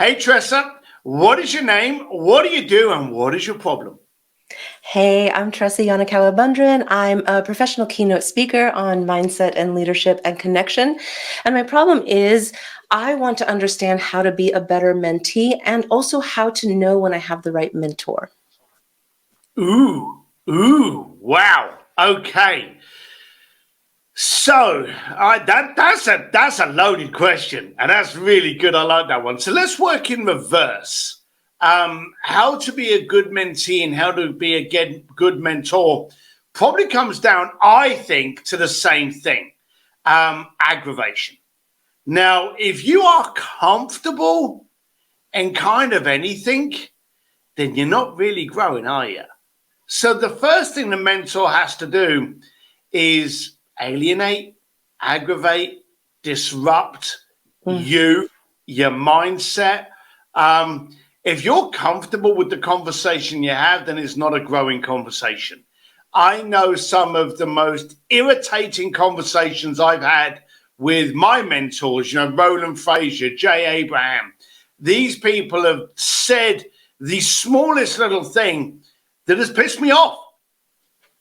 Hey, Tressa, what is your name? What do you do? And what is your problem? Hey, I'm Tressa Yonekawa Bundren. I'm a professional keynote speaker on mindset and leadership and connection. And my problem is I want to understand how to be a better mentee and also how to know when I have the right mentor. Wow. Okay. So that's a loaded question, and that's really good. I like that one. So let's work in reverse. How to be a good mentee and how to be a good mentor probably comes down, I think, to the same thing: aggravation. Now, if you are comfortable in kind of anything, then you're not really growing, are you? So the first thing the mentor has to do is alienate, aggravate, disrupt Mm. your mindset. If you're comfortable with the conversation you have, then it's not a growing conversation. I know some of the most irritating conversations I've had with my mentors, Roland Frazier, Jay Abraham. These people have said the smallest little thing that has pissed me off.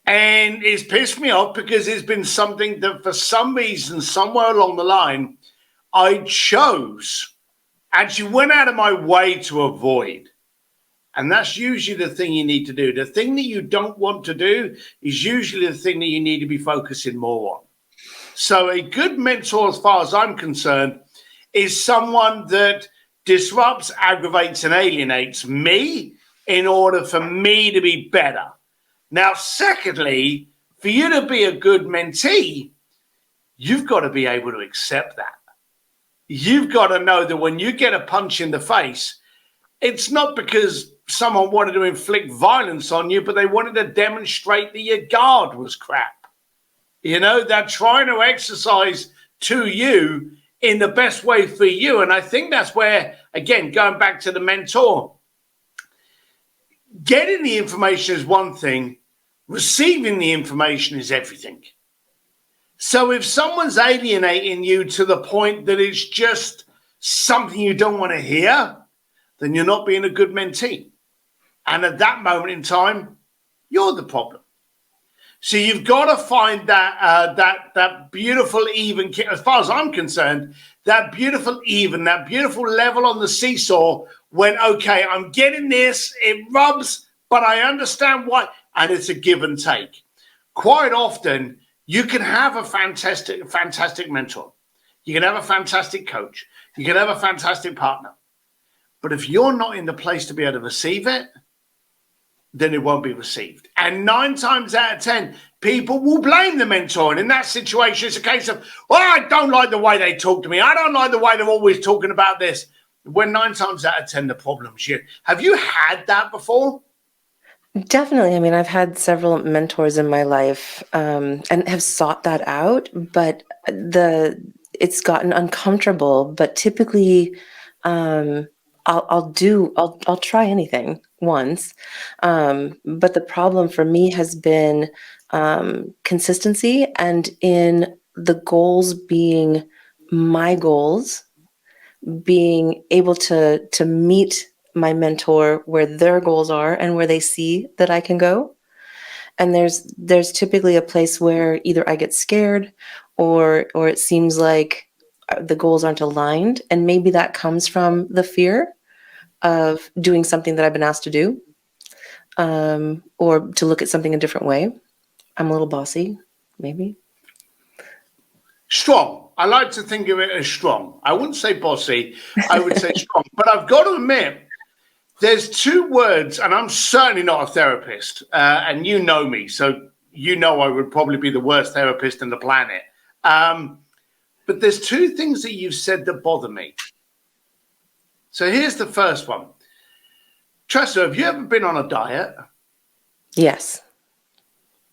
And it's pissed me off because it's been something that for some reason, somewhere along the line, I chose, actually went out of my way to avoid. And that's usually the thing you need to do. The thing that you don't want to do is usually the thing that you need to be focusing more on. So a good mentor, as far as I'm concerned, is someone that disrupts, aggravates, and alienates me in order for me to be better. Now, secondly, for you to be a good mentee, you've got to be able to accept that. You've got to know that when you get a punch in the face, it's not because someone wanted to inflict violence on you, but they wanted to demonstrate that your guard was crap. They're trying to exercise to you in the best way for you. And I think that's where, again, going back to the mentor, getting the information is one thing, receiving the information is everything. So if someone's alienating you to the point that it's just something you don't want to hear, then you're not being a good mentee. And at that moment in time, you're the problem. So you've got to find that beautiful even, as far as I'm concerned, that beautiful level on the seesaw when, okay, I'm getting this, it rubs, but I understand why. And it's a give and take. Quite often, you can have a fantastic mentor. You can have a fantastic coach. You can have a fantastic partner. But if you're not in the place to be able to receive it, then it won't be received. And 9 times out of 10, people will blame the mentor. And in that situation, it's a case of, well, I don't like the way they talk to me. I don't like the way they're always talking about this. When 9 times out of 10, the problem's you. Have you had that before? Definitely. I mean, I've had several mentors in my life and have sought that out, but it's gotten uncomfortable. But typically, I'll try anything once. But the problem for me has been consistency and in the goals being my goals, being able to meet my mentor where their goals are and where they see that I can go. And there's typically a place where either I get scared or it seems like the goals aren't aligned. And maybe that comes from the fear of doing something that I've been asked to do, or to look at something a different way. I'm a little bossy, maybe. Strong. I like to think of it as strong. I wouldn't say bossy. I would say strong. But I've got to admit, there's 2 words, and I'm certainly not a therapist, and you know me, so you know I would probably be the worst therapist on the planet. But there's 2 things that you've said that bother me. So here's the first one. Tressa, have you ever been on a diet? Yes.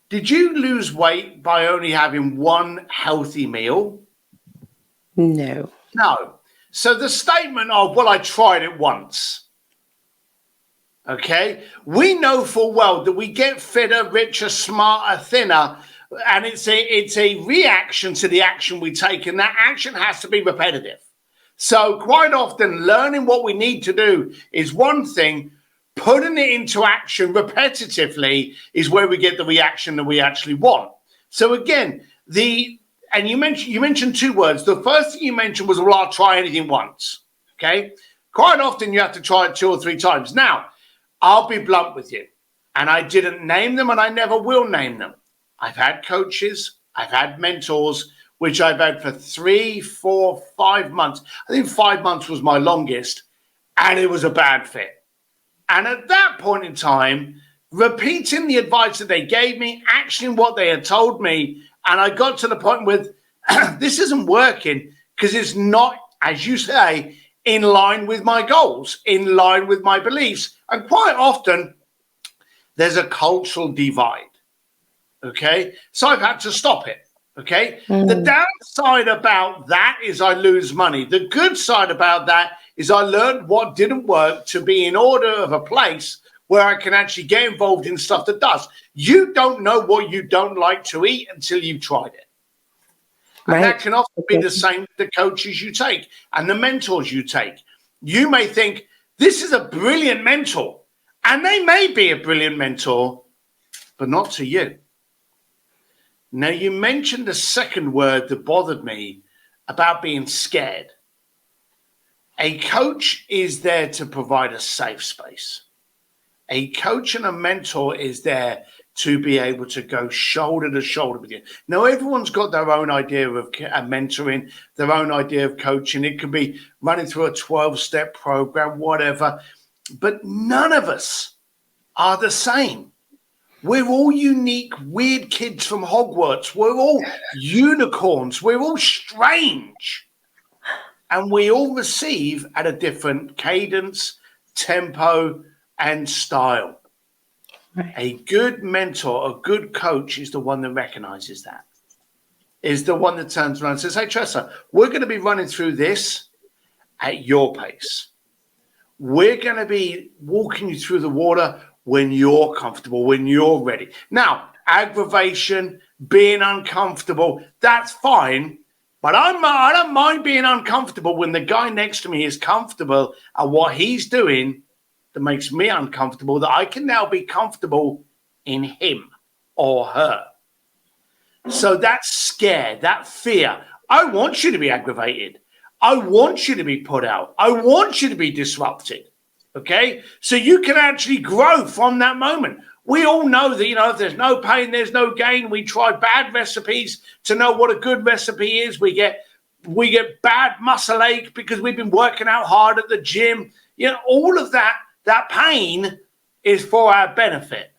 Did you lose weight by only having one healthy meal? No. No. So the statement of, well, I tried it once. Okay. We know full well that we get fitter, richer, smarter, thinner, and it's a reaction to the action we take, and that action has to be repetitive. So quite often learning what we need to do is one thing, putting it into action repetitively is where we get the reaction that we actually want. So again, and you mentioned two words. The first thing you mentioned was, well, I'll try anything once. Okay. Quite often you have to try it 2 or 3 times. Now, I'll be blunt with you. And I didn't name them and I never will name them. I've had coaches, I've had mentors, which I've had for 3, 4, 5 months. I think 5 months was my longest, and it was a bad fit. And at that point in time, repeating the advice that they gave me, actioning what they had told me, and I got to the point with, this isn't working because it's not, as you say, in line with my goals, in line with my beliefs. And quite often, there's a cultural divide. Okay, so I've had to stop it. Okay, the downside about that is I lose money. The good side about that is I learned what didn't work to be in order of a place where I can actually get involved in stuff that does. You don't know what you don't like to eat until you've tried it. And Right. that can often be the same with the coaches you take and the mentors you take. You may think, this is a brilliant mentor, and they may be a brilliant mentor, but not to you. Now, you mentioned a second word that bothered me about being scared. A coach is there to provide a safe space. A coach and a mentor is there to be able to go shoulder to shoulder with you. Now, everyone's got their own idea of mentoring, their own idea of coaching. It could be running through a 12-step program, whatever. But none of us are the same. We're all unique, weird kids from Hogwarts. We're all unicorns. We're all strange. And we all receive at a different cadence, tempo, and style. Right. A good mentor, a good coach is the one that recognizes that. Is the one that turns around and says, hey, Tressa, we're going to be running through this at your pace. We're going to be walking you through the water when you're comfortable, when you're ready. Now, aggravation, being uncomfortable, that's fine. But I don't mind being uncomfortable when the guy next to me is comfortable at what he's doing that makes me uncomfortable, that I can now be comfortable in him or her. So that scare, that fear, I want you to be aggravated. I want you to be put out. I want you to be disrupted. Okay, so you can actually grow from that moment. We all know that, if there's no pain, there's no gain. We try bad recipes to know what a good recipe is. We get bad muscle ache because we've been working out hard at the gym. All of that pain is for our benefit.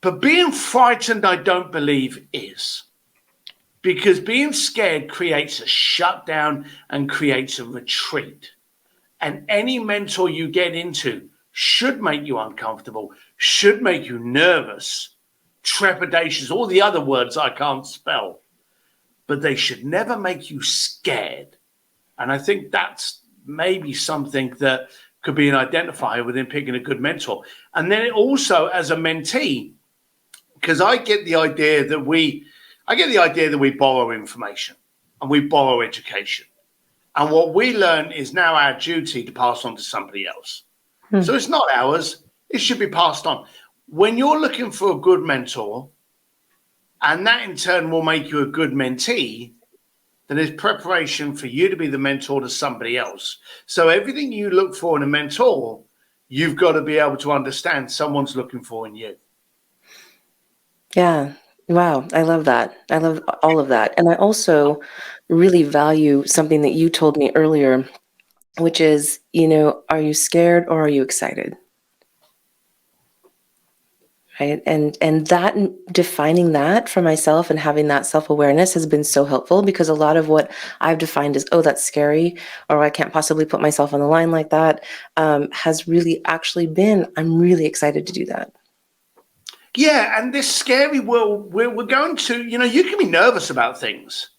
But being frightened, I don't believe is. Because being scared creates a shutdown and creates a retreat. And any mentor you get into should make you uncomfortable, should make you nervous, trepidatious, all the other words I can't spell. But they should never make you scared. And I think that's maybe something that could be an identifier within picking a good mentor. And then also as a mentee, because I get the idea that we borrow information and we borrow education. And what we learn is now our duty to pass on to somebody else. So it's not ours. It should be passed on. When you're looking for a good mentor, and that in turn will make you a good mentee, then there's preparation for you to be the mentor to somebody else. So everything you look for in a mentor, you've got to be able to understand someone's looking for in you. Yeah. Wow. I love that. I love all of that. And I also really value something that you told me earlier, which is, are you scared or are you excited? Right. And that defining that for myself and having that self-awareness has been so helpful, because a lot of what I've defined as, oh, that's scary, or I can't possibly put myself on the line like that, has really actually been, I'm really excited to do that. Yeah, and this scary world, we're going to, you can be nervous about things,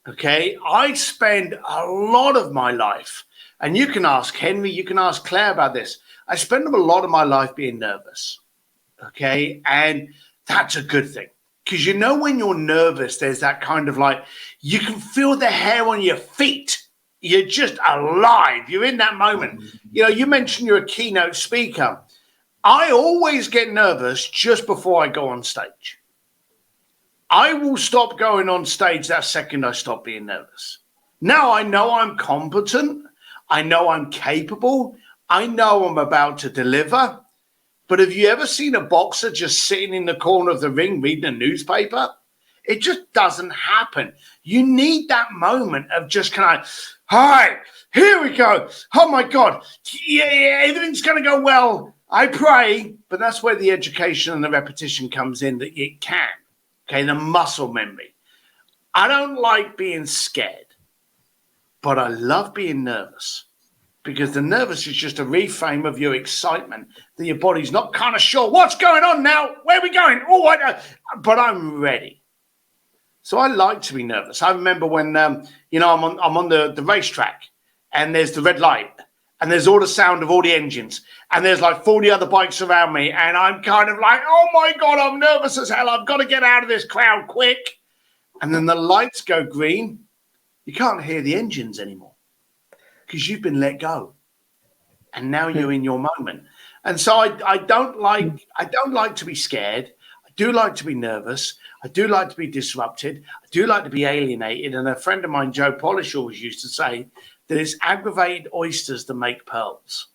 okay? I spend a lot of my life, and you can ask Henry, you can ask Claire about this. I spend a lot of my life being nervous, okay? And that's a good thing, because when you're nervous, there's that kind of you can feel the hair on your feet, You're just alive. You're in that moment. You mentioned you're a keynote speaker. I always get nervous just before I go on stage. I will stop going on stage that second I stop being nervous. Now I know I'm competent. I know I'm capable. I know I'm about to deliver. But have you ever seen a boxer just sitting in the corner of the ring reading a newspaper? It just doesn't happen. You need that moment of just kind of, all right, here we go. Oh, my God. Yeah, everything's going to go well. I pray. But that's where the education and the repetition comes in, that it can. Okay, the muscle memory. I don't like being scared, but I love being nervous. Because the nervous is just a reframe of your excitement, that your body's not kind of sure what's going on now. Where are we going? Oh, but I'm ready. So I like to be nervous. I remember when, I'm on the racetrack, and there's the red light, and there's all the sound of all the engines, and there's like 40 other bikes around me, and I'm kind of like, oh my God, I'm nervous as hell. I've got to get out of this crowd quick. And then the lights go green. You can't hear the engines anymore, because you've been let go, and now you're in your moment. And so I don't like to be scared. I do like to be nervous. I do like to be disrupted. I do like to be alienated. And a friend of mine, Joe Polish, always used to say that it's aggravated oysters that make pearls.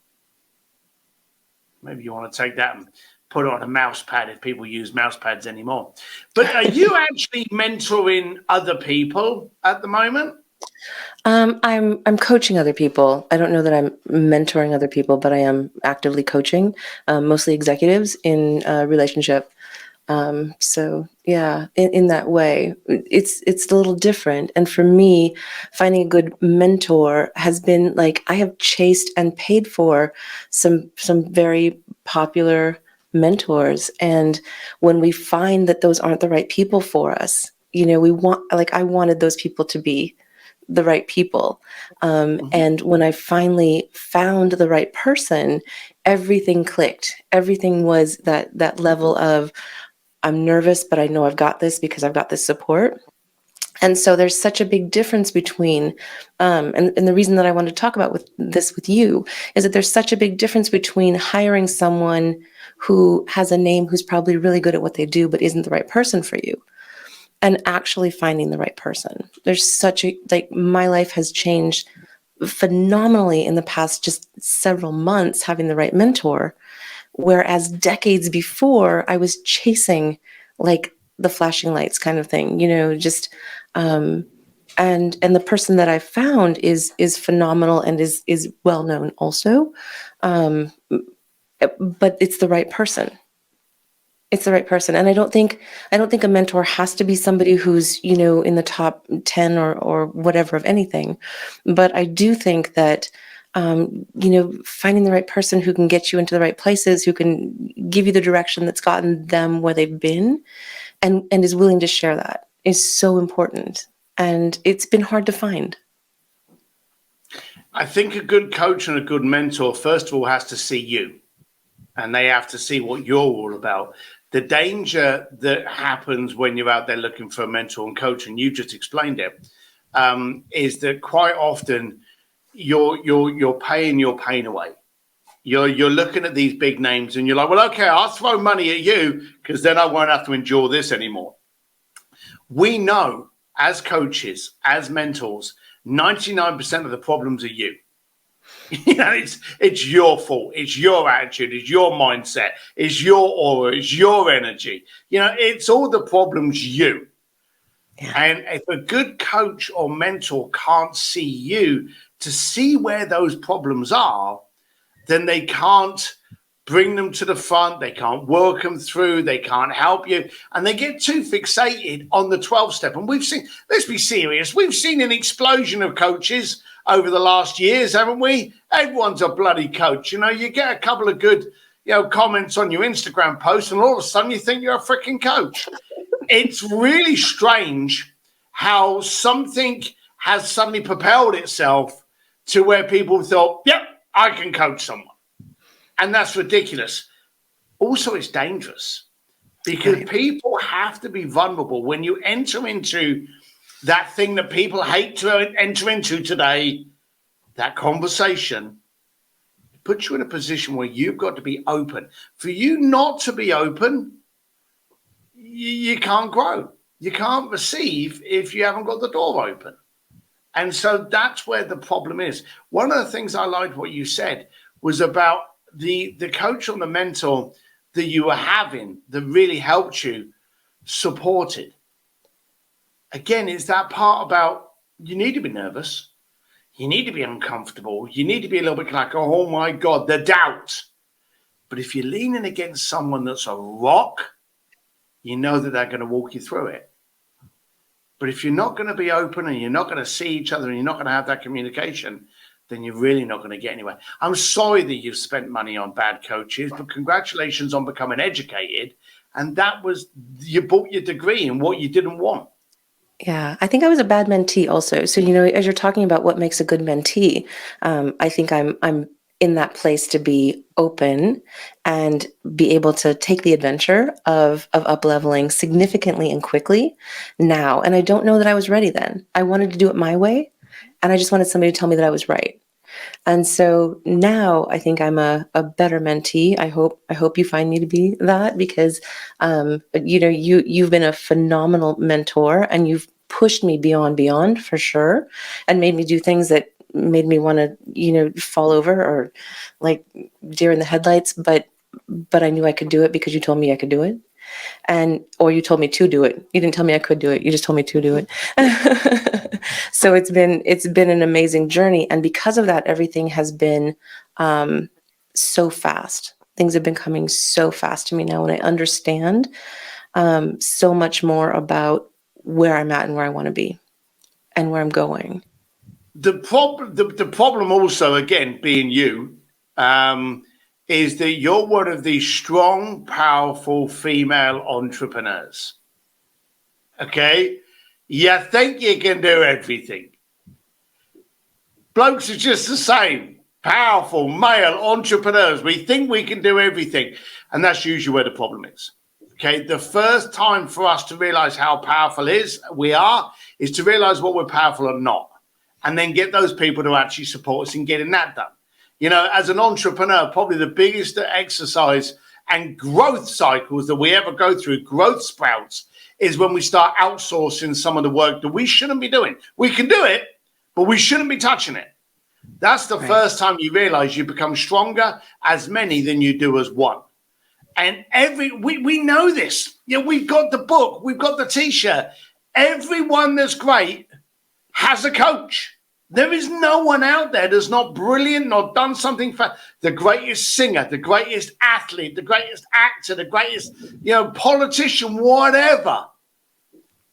Maybe you want to take that and put it on a mouse pad if people use mouse pads anymore. But are you actually mentoring other people at the moment? I'm coaching other people. I don't know that I'm mentoring other people, but I am actively coaching, mostly executives in relationship. So yeah, in that way, it's a little different. And for me, finding a good mentor has been like, I have chased and paid for some very popular mentors. And when we find that those aren't the right people for us, I wanted those people to be the right people. And when I finally found the right person, everything clicked. Everything was that level of, I'm nervous, but I know I've got this because I've got this support. And so there's such a big difference between, and the reason that I wanted to talk about with you is that there's such a big difference between hiring someone who has a name who's probably really good at what they do, but isn't the right person for you, and actually finding the right person. There's my life has changed phenomenally in the past just several months having the right mentor. Whereas decades before, I was chasing like the flashing lights kind of thing, just and the person that I found is phenomenal and is well known also, but it's the right person. It's the right person, and I don't think a mentor has to be somebody who's in the top 10 or whatever of anything, but I do think that. Finding the right person who can get you into the right places, who can give you the direction that's gotten them where they've been, and is willing to share that is so important. And it's been hard to find. I think a good coach and a good mentor, first of all, has to see you, and they have to see what you're all about. The danger that happens when you're out there looking for a mentor and coach, and you just explained it, is that quite often you're paying your pain away. You're looking at these big names and you're like, well, okay, I'll throw money at you because then I won't have to endure this anymore. We know as coaches, as mentors, 99% of the problems are you. It's your fault. It's your attitude. It's your mindset. It's your aura. It's your energy. It's all the problems you. Yeah. And if a good coach or mentor can't see you to see where those problems are, then they can't bring them to the front. They can't work them through. They can't help you. And they get too fixated on the 12 step. And we've seen, let's be serious, we've seen an explosion of coaches over the last years, haven't we? Everyone's a bloody coach. You get a couple of good, comments on your Instagram post, and all of a sudden you think you're a freaking coach. It's really strange how something has suddenly propelled itself to where people thought, yep, I can coach someone. And that's ridiculous. Also, it's dangerous because people have to be vulnerable. When you enter into that thing that people hate to enter into today, that conversation puts you in a position where you've got to be open. For you not to be open, you can't grow. You can't receive if you haven't got the door open. And so that's where the problem is. One of the things I liked what you said was about the coach or the mentor that you were having that really helped you supported. Again, it's that part about you need to be nervous. You need to be uncomfortable. You need to be a little bit like, oh my God, the doubt. But if you're leaning against someone that's a rock, you know that they're going to walk you through it. But if you're not going to be open and you're not going to see each other and you're not going to have that communication, then you're really not going to get anywhere. I'm sorry that you've spent money on bad coaches, but congratulations on becoming educated. And that was, you bought your degree in what you didn't want. Yeah, I think I was a bad mentee also. So, as you're talking about what makes a good mentee, I think I'm in that place to be open and be able to take the adventure of up-leveling significantly and quickly now. And I don't know that I was ready then. I wanted to do it my way, and I just wanted somebody to tell me that I was right. And so now I think I'm a better mentee. I hope you find me to be that, because you've been a phenomenal mentor, and you've pushed me beyond for sure, and made me do things that made me want to fall over or like deer in the headlights, but I knew I could do it because you told me I could do it. Or you told me to do it. You didn't tell me I could do it. You just told me to do it. So it's been an amazing journey. And because of that, everything has been so fast. Things have been coming so fast to me now, and I understand so much more about where I'm at and where I want to be and where I'm going. The problem also, again, being you, is that you're one of these strong, powerful female entrepreneurs. Okay? You think you can do everything. Blokes are just the same. Powerful male entrepreneurs. We think we can do everything. And that's usually where the problem is. Okay? The first time for us to realize how powerful we are is to realize what we're powerful or not. And then get those people to actually support us in getting that done. As an entrepreneur, probably the biggest exercise and growth cycles that we ever go through, growth sprouts, is when we start outsourcing some of the work that we shouldn't be doing. We can do it, but we shouldn't be touching it. That's the first time you realize you become stronger as many than you do as one. And we know this. We've got the book, we've got the t-shirt. Everyone that's great has a coach. There is no one out there that's not brilliant, not done something for the greatest singer, the greatest athlete, the greatest actor, the greatest, politician, whatever.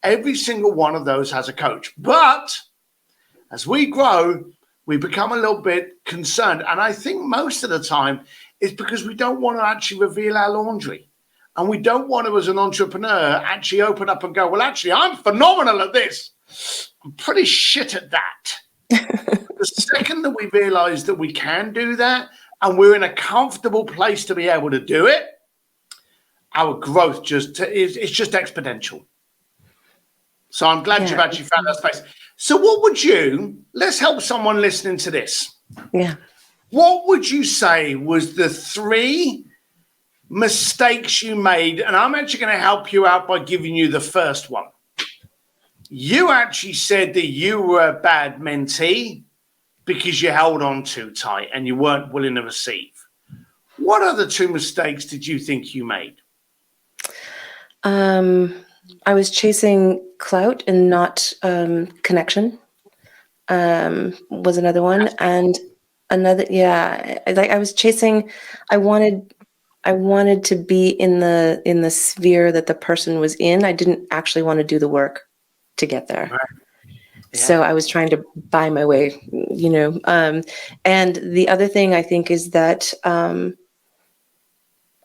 Every single one of those has a coach. But as we grow, we become a little bit concerned. And I think most of the time it's because we don't want to actually reveal our laundry. And we don't want to, as an entrepreneur, actually open up and go, well, actually, I'm phenomenal at this. I'm pretty shit at that. The second that we realize that we can do that and we're in a comfortable place to be able to do it, our growth is just exponential. So I'm glad you've actually found that space. So let's help someone listening to this. Yeah. What would you say was the 3 mistakes you made? And I'm actually going to help you out by giving you the first one. You actually said that you were a bad mentee because you held on too tight and you weren't willing to receive. What other 2 mistakes did you think you made? I was chasing clout and not connection. Was another one, and another. Yeah, I was chasing. I wanted to be in the sphere that the person was in. I didn't actually want to do the work to get there. Right. Yeah. So I was trying to buy my way, and the other thing I think is that I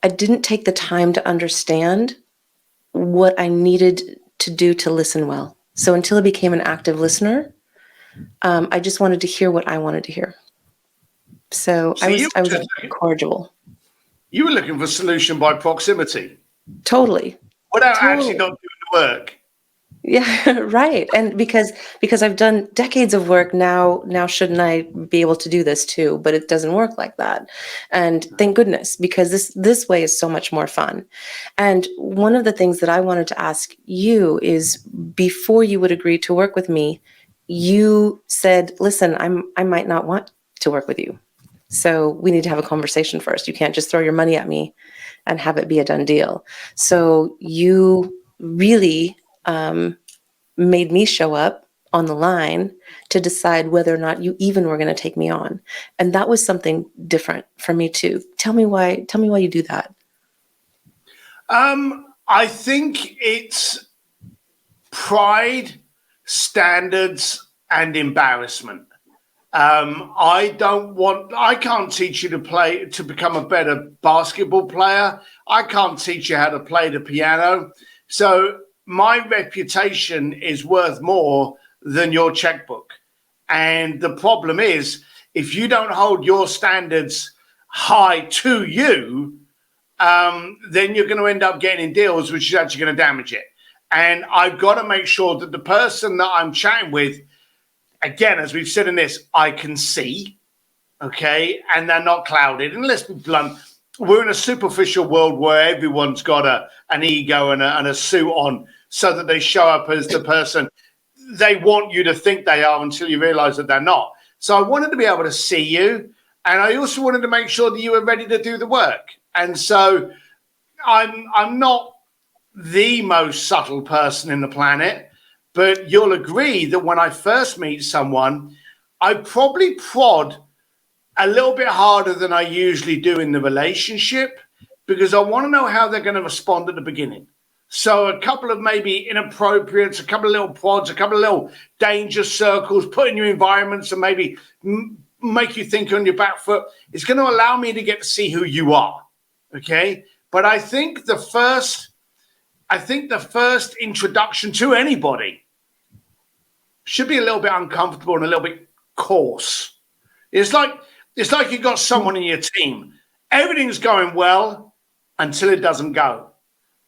didn't take the time to understand what I needed to do to listen well. So until I became an active listener, I just wanted to hear what I wanted to hear. So I was incorrigible. You were looking for solution by proximity. Totally. Without actually not doing the work. Yeah, right. And because I've done decades of work now shouldn't I be able to do this too? But it doesn't work like that. And thank goodness, because this way is so much more fun. And one of the things that I wanted to ask you is, before you would agree to work with me, you said, listen, I might not want to work with you. So we need to have a conversation first. You can't just throw your money at me and have it be a done deal. So you really made me show up on the line to decide whether or not you even were going to take me on. And that was something different for me too. Tell me why you do that. I think it's pride, standards, and embarrassment. I can't teach you to become a better basketball player. I can't teach you how to play the piano. So my reputation is worth more than your checkbook. And the problem is, if you don't hold your standards high to you, then you're going to end up getting deals, which is actually going to damage it. And I've got to make sure that the person that I'm chatting with, again, as we've said in this, I can see, okay, and they're not clouded. And let's be blunt, we're in a superficial world where everyone's got an ego and a suit on so that they show up as the person they want you to think they are until you realize that they're not. So I wanted to be able to see you, and I also wanted to make sure that you were ready to do the work. And so I'm not the most subtle person in the planet, but you'll agree that when I first meet someone, I probably prod a little bit harder than I usually do in the relationship, because I want to know how they're going to respond at the beginning. So a couple of maybe inappropriates, a couple of little prods, a couple of little danger circles, put in your environments and maybe make you think on your back foot. It's going to allow me to get to see who you are. Okay. But I think the first introduction to anybody should be a little bit uncomfortable and a little bit coarse. It's like you've got someone in your team. Everything's going well until it doesn't go.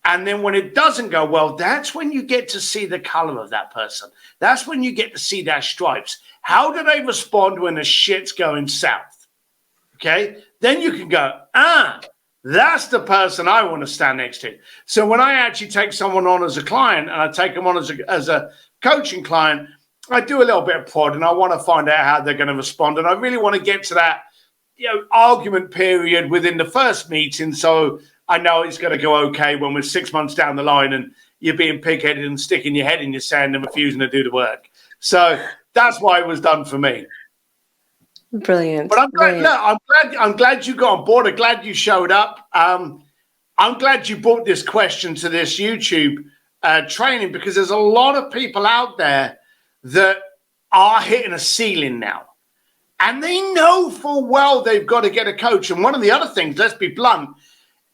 And then when it doesn't go well, that's when you get to see the color of that person. That's when you get to see their stripes. How do they respond when the shit's going south? Okay? Then you can go, that's the person I want to stand next to. So when I actually take someone on as a client and I take them on as a coaching client, I do a little bit of prod and I want to find out how they're going to respond. And I really want to get to that, argument period within the first meeting. So I know it's going to go okay when we're 6 months down the line and you're being pig-headed and sticking your head in your sand and refusing to do the work. So that's why it was done for me. Brilliant. But I'm glad you got on board. I'm glad you showed up. I'm glad you brought this question to this YouTube training, because there's a lot of people out there that are hitting a ceiling now. And they know full well they've got to get a coach. And one of the other things, let's be blunt,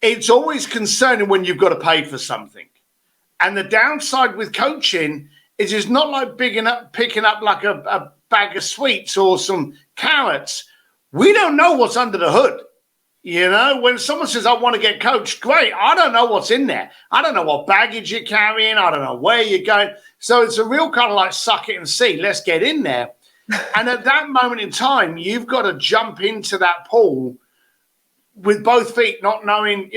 it's always concerning when you've got to pay for something. And the downside with coaching is it's not like picking up like a bag of sweets or some carrots. We don't know what's under the hood. When someone says, I want to get coached, great. I don't know what's in there. I don't know what baggage you're carrying. I don't know where you're going. So it's a real kind of like suck it and see. Let's get in there. And at that moment in time, you've got to jump into that pool with both feet, not knowing,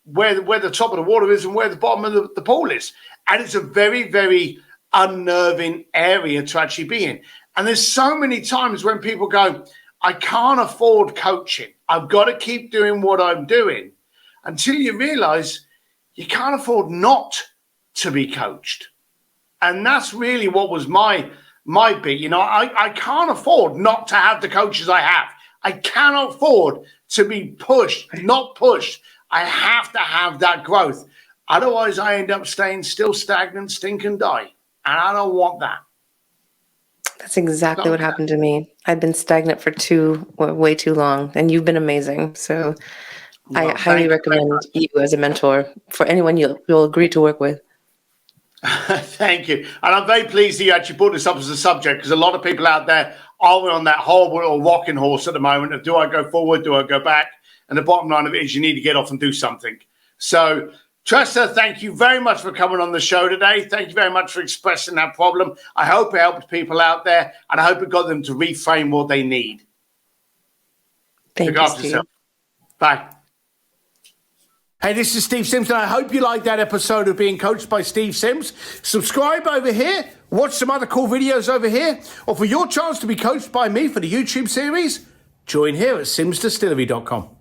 where the top of the water is and where the bottom of the pool is. And it's a very, very unnerving area to actually be in. And there's so many times when people go, I can't afford coaching. I've got to keep doing what I'm doing, until you realize you can't afford not to be coached. And that's really what was my bit. I can't afford not to have the coaches I have. I cannot afford to be pushed, not pushed. I have to have that growth. Otherwise, I end up staying still stagnant, stink and die. And I don't want that. That's exactly what happened to me. I've been stagnant for way too long, and you've been amazing. So I highly recommend you as a mentor for anyone you'll agree to work with. Thank you. And I'm very pleased that you actually brought this up as a subject, because a lot of people out there are on that horrible little rocking horse at the moment of, do I go forward? Do I go back? And the bottom line of it is you need to get off and do something. So Tressa, thank you very much for coming on the show today. Thank you very much for expressing that problem. I hope it helped people out there, and I hope it got them to reframe what they need. Thank you, Steve. Yourself. Bye. Hey, this is Steve Sims, and I hope you liked that episode of Being Coached by Steve Sims. Subscribe over here, watch some other cool videos over here, or for your chance to be coached by me for the YouTube series, join here at simsdistillery.com.